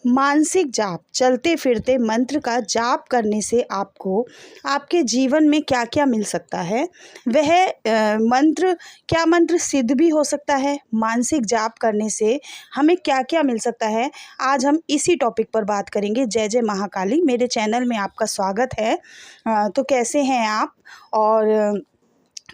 मानसिक जाप, चलते फिरते मंत्र का जाप करने से आपको आपके जीवन में क्या क्या मिल सकता है, वह मंत्र क्या मंत्र सिद्ध भी हो सकता है। मानसिक जाप करने से हमें क्या क्या मिल सकता है, आज हम इसी टॉपिक पर बात करेंगे। जय जय महाकाली, मेरे चैनल में आपका स्वागत है। तो कैसे हैं आप? और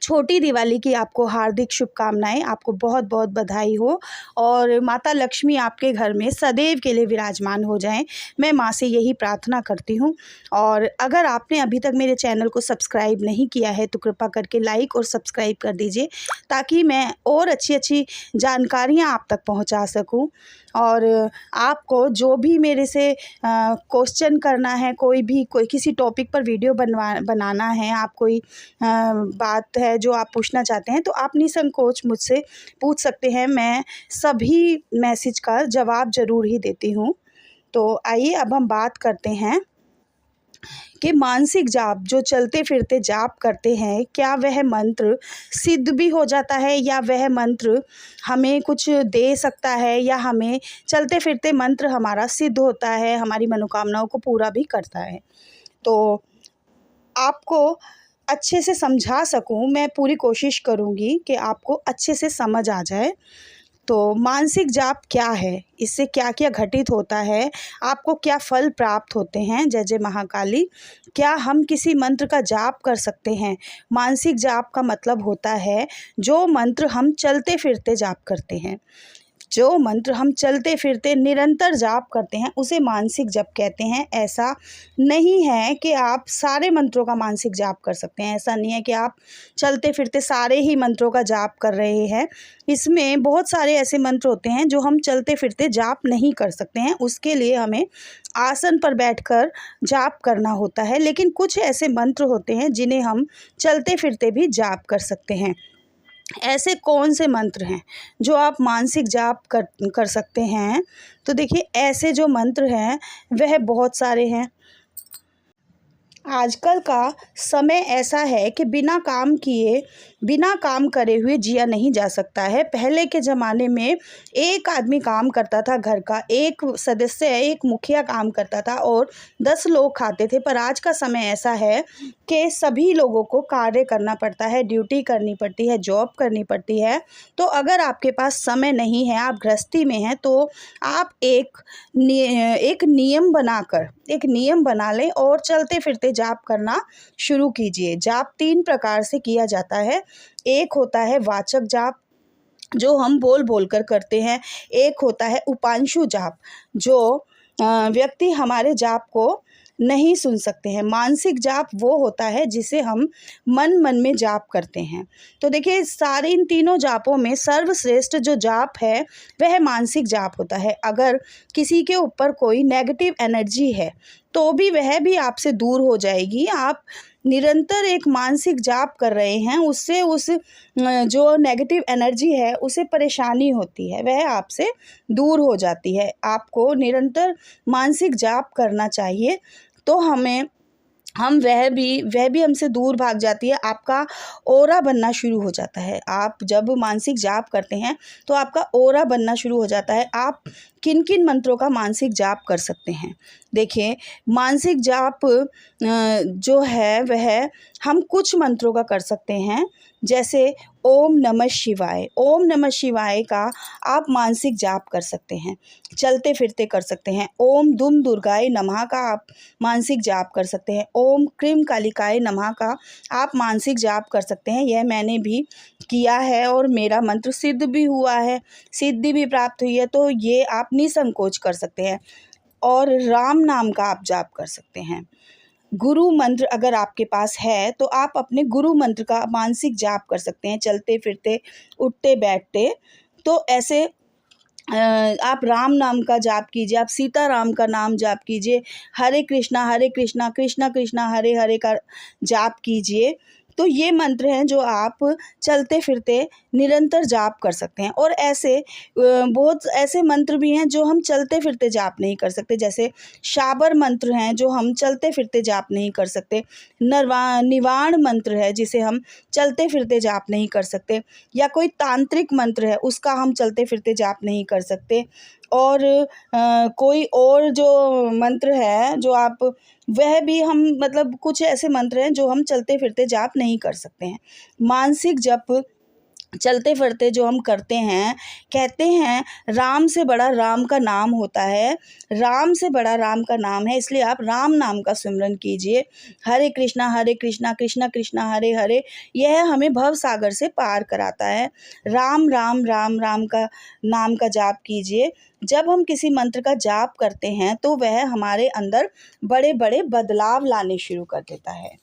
छोटी दिवाली की आपको हार्दिक शुभकामनाएं, आपको बहुत बहुत बधाई हो और माता लक्ष्मी आपके घर में सदैव के लिए विराजमान हो जाएं, मैं माँ से यही प्रार्थना करती हूँ। और अगर आपने अभी तक मेरे चैनल को सब्सक्राइब नहीं किया है तो कृपा करके लाइक और सब्सक्राइब कर दीजिए, ताकि मैं और अच्छी अच्छी जानकारियाँ आप तक पहुँचा सकूँ। और आपको जो भी मेरे से क्वेश्चन करना है, कोई किसी टॉपिक पर वीडियो बनाना है, आप कोई बात है जो आप पूछना चाहते हैं, तो आप निसंकोच मुझसे पूछ सकते हैं। मैं सभी मैसेज का जवाब ज़रूर ही देती हूँ। तो आइए अब हम बात करते हैं कि मानसिक जाप जो चलते फिरते जाप करते हैं, क्या वह मंत्र सिद्ध भी हो जाता है, या वह मंत्र हमें कुछ दे सकता है, या हमें चलते फिरते मंत्र हमारा सिद्ध होता है, हमारी मनोकामनाओं को पूरा भी करता है। तो आपको अच्छे से समझा सकूं, मैं पूरी कोशिश करूंगी कि आपको अच्छे से समझ आ जाए। तो मानसिक जाप क्या है, इससे क्या क्या घटित होता है, आपको क्या फल प्राप्त होते हैं। जय जय महाकाली। क्या हम किसी मंत्र का जाप कर सकते हैं? मानसिक जाप का मतलब होता है जो मंत्र हम चलते फिरते जाप करते हैं। जो मंत्र हम चलते फिरते निरंतर जाप करते हैं उसे मानसिक जप कहते हैं। ऐसा नहीं है कि आप सारे मंत्रों का मानसिक जाप कर सकते हैं, ऐसा नहीं है कि आप चलते फिरते सारे ही मंत्रों का जाप कर रहे हैं। इसमें बहुत सारे ऐसे मंत्र होते हैं जो हम चलते फिरते जाप नहीं कर सकते हैं, उसके लिए हमें आसन पर बैठकर जाप करना होता है। लेकिन कुछ ऐसे मंत्र होते हैं जिन्हें हम चलते फिरते भी जाप कर सकते हैं। ऐसे कौन से मंत्र हैं जो आप मानसिक जाप कर सकते हैं? तो देखिए, ऐसे जो मंत्र हैं वह बहुत सारे हैं। आजकल का समय ऐसा है कि बिना काम किए, बिना काम करे हुए जिया नहीं जा सकता है। पहले के ज़माने में एक आदमी काम करता था, घर का एक सदस्य, एक मुखिया काम करता था और 10 लोग खाते थे। पर आज का समय ऐसा है कि सभी लोगों को कार्य करना पड़ता है, ड्यूटी करनी पड़ती है, जॉब करनी पड़ती है। तो अगर आपके पास समय नहीं है, आप गृहस्थी में हैं, तो आप एक नियम बना लें और चलते फिरते जाप करना शुरू कीजिए। जाप 3 प्रकार से किया जाता है। एक होता है वाचक जाप, जो हम बोल बोल कर करते हैं। एक होता है उपांशु जाप, जो व्यक्ति हमारे जाप को नहीं सुन सकते हैं। मानसिक जाप वो होता है जिसे हम मन मन में जाप करते हैं। तो देखिए, सारे इन तीनों जापों में सर्वश्रेष्ठ जो जाप है वह मानसिक जाप होता है। अगर किसी के ऊपर कोई नेगेटिव एनर्जी है तो भी वह भी आपसे दूर हो जाएगी। आप निरंतर एक मानसिक जाप कर रहे हैं, उससे उस जो नेगेटिव एनर्जी है उसे परेशानी होती है, वह आपसे दूर हो जाती है। आपको निरंतर मानसिक जाप करना चाहिए, तो वह भी हमसे दूर भाग जाती है। आपका ऑरा बनना शुरू हो जाता है। आप जब मानसिक जाप करते हैं तो आपका ऑरा बनना शुरू हो जाता है। आप किन किन मंत्रों का मानसिक जाप कर सकते हैं? देखिए, मानसिक जाप जो है वह हम कुछ मंत्रों का कर सकते हैं, जैसे ओम नमः शिवाय। ओम नमः शिवाय का आप मानसिक जाप कर सकते हैं, चलते फिरते कर सकते हैं। ओम दुम दुर्गाय नमः का आप मानसिक जाप कर सकते हैं। ओम क्रीम कालिकाय नमः का आप मानसिक जाप कर सकते हैं। यह मैंने भी किया है और मेरा मंत्र सिद्ध भी हुआ है, सिद्धि भी प्राप्त हुई है। तो ये आप निसंकोच कर सकते हैं। और राम नाम का आप जाप कर सकते हैं। गुरु मंत्र अगर आपके पास है तो आप अपने गुरु मंत्र का मानसिक जाप कर सकते हैं, चलते फिरते, उठते बैठते। तो ऐसे आप राम नाम का जाप कीजिए, आप सीता राम का नाम जाप कीजिए, हरे कृष्णा कृष्णा कृष्णा हरे हरे का जाप कीजिए। तो ये मंत्र हैं जो आप चलते फिरते निरंतर जाप कर सकते हैं। और ऐसे बहुत ऐसे मंत्र भी हैं जो हम चलते फिरते जाप नहीं कर सकते, जैसे शाबर मंत्र हैं जो हम चलते फिरते जाप नहीं कर सकते। निवाण मंत्र है जिसे हम चलते फिरते जाप नहीं कर सकते, या कोई तांत्रिक मंत्र है उसका हम चलते फिरते जाप नहीं कर सकते। और कोई और जो मंत्र है जो आप, वह भी हम मतलब कुछ ऐसे मंत्र हैं जो हम चलते फिरते जाप नहीं कर सकते हैं। मानसिक जप चलते फिरते जो हम करते हैं, कहते हैं राम से बड़ा राम का नाम होता है, राम से बड़ा राम का नाम है, इसलिए आप राम नाम का सिमरन कीजिए। हरे कृष्णा कृष्णा कृष्णा हरे हरे, यह हमें भव सागर से पार कराता है। राम राम राम राम का नाम का जाप कीजिए। जब हम किसी मंत्र का जाप करते हैं तो वह हमारे अंदर बड़े बड़े बदलाव लाने शुरू कर देता है।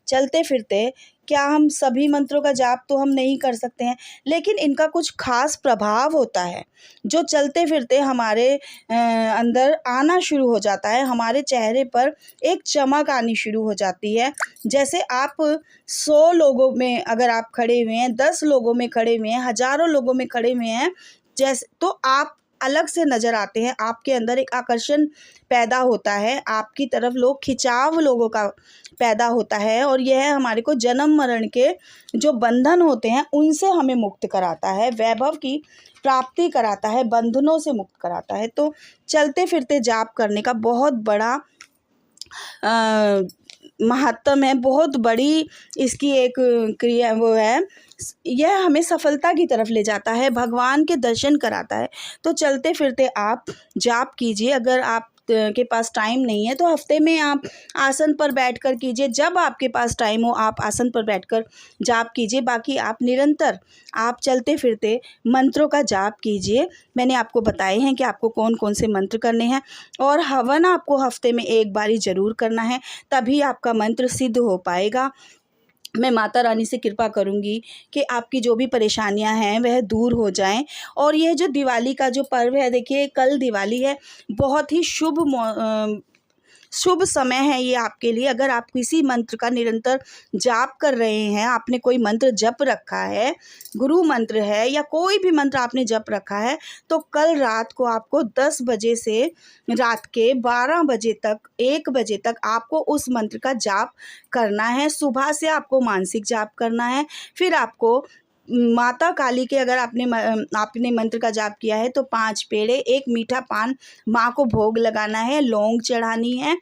चलते फिरते क्या हम सभी मंत्रों का जाप तो हम नहीं कर सकते हैं, लेकिन इनका कुछ खास प्रभाव होता है जो चलते फिरते हमारे अंदर आना शुरू हो जाता है। हमारे चेहरे पर एक चमक आनी शुरू हो जाती है। जैसे आप 100 लोगों में अगर आप खड़े हुए हैं, 10 लोगों में खड़े हुए हैं, हज़ारों लोगों में खड़े हुए हैं, जैसे तो आप अलग से नज़र आते हैं। आपके अंदर एक आकर्षण पैदा होता है, आपकी तरफ लोग खिंचाव लोगों का पैदा होता है, और यह हमारे को जन्म मरण के जो बंधन होते हैं उनसे हमें मुक्त कराता है, वैभव की प्राप्ति कराता है, बंधनों से मुक्त कराता है। तो चलते फिरते जाप करने का बहुत बड़ा महत्व है, बहुत बड़ी इसकी एक क्रिया वो है। यह हमें सफलता की तरफ ले जाता है, भगवान के दर्शन कराता है। तो चलते फिरते आप जाप कीजिए। अगर आप के पास टाइम नहीं है तो हफ्ते में आप आसन पर बैठकर कीजिए। जब आपके पास टाइम हो आप आसन पर बैठकर जाप कीजिए। बाकी आप निरंतर आप चलते फिरते मंत्रों का जाप कीजिए। मैंने आपको बताए हैं कि आपको कौन कौन से मंत्र करने हैं, और हवन आपको हफ्ते में एक बारी ज़रूर करना है, तभी आपका मंत्र सिद्ध हो पाएगा। मैं माता रानी से कृपा करूंगी कि आपकी जो भी परेशानियां हैं वह दूर हो जाएं। और यह जो दिवाली का जो पर्व है, देखिए कल दिवाली है, बहुत ही शुभ समय है ये आपके लिए। अगर आप किसी मंत्र का निरंतर जाप कर रहे हैं, आपने कोई मंत्र जप रखा है, गुरु मंत्र है या कोई भी मंत्र आपने जप रखा है, तो कल रात को आपको 10 बजे से रात के 12 बजे तक 1 बजे तक आपको उस मंत्र का जाप करना है। सुबह से आपको मानसिक जाप करना है, फिर आपको माता काली के अगर आपने मंत्र का जाप किया है तो 5 पेड़े, 1 मीठा पान माँ को भोग लगाना है, लौंग चढ़ानी है,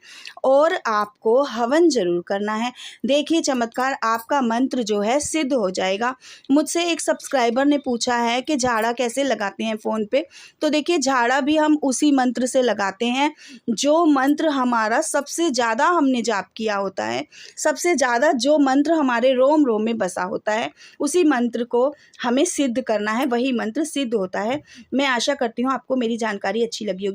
और आपको हवन ज़रूर करना है। देखिए चमत्कार, आपका मंत्र जो है सिद्ध हो जाएगा। मुझसे एक सब्सक्राइबर ने पूछा है कि झाड़ा कैसे लगाते हैं फ़ोन पे, तो देखिए झाड़ा भी हम उसी मंत्र से लगाते हैं जो मंत्र हमारा सबसे ज़्यादा हमने जाप किया होता है, सबसे ज़्यादा जो मंत्र हमारे रोम रोम में बसा होता है, उसी मंत्र को हमें सिद्ध करना है, वही मंत्र सिद्ध होता है। मैं आशा करती हूँ आपको मेरी जानकारी अच्छी लगी होगी।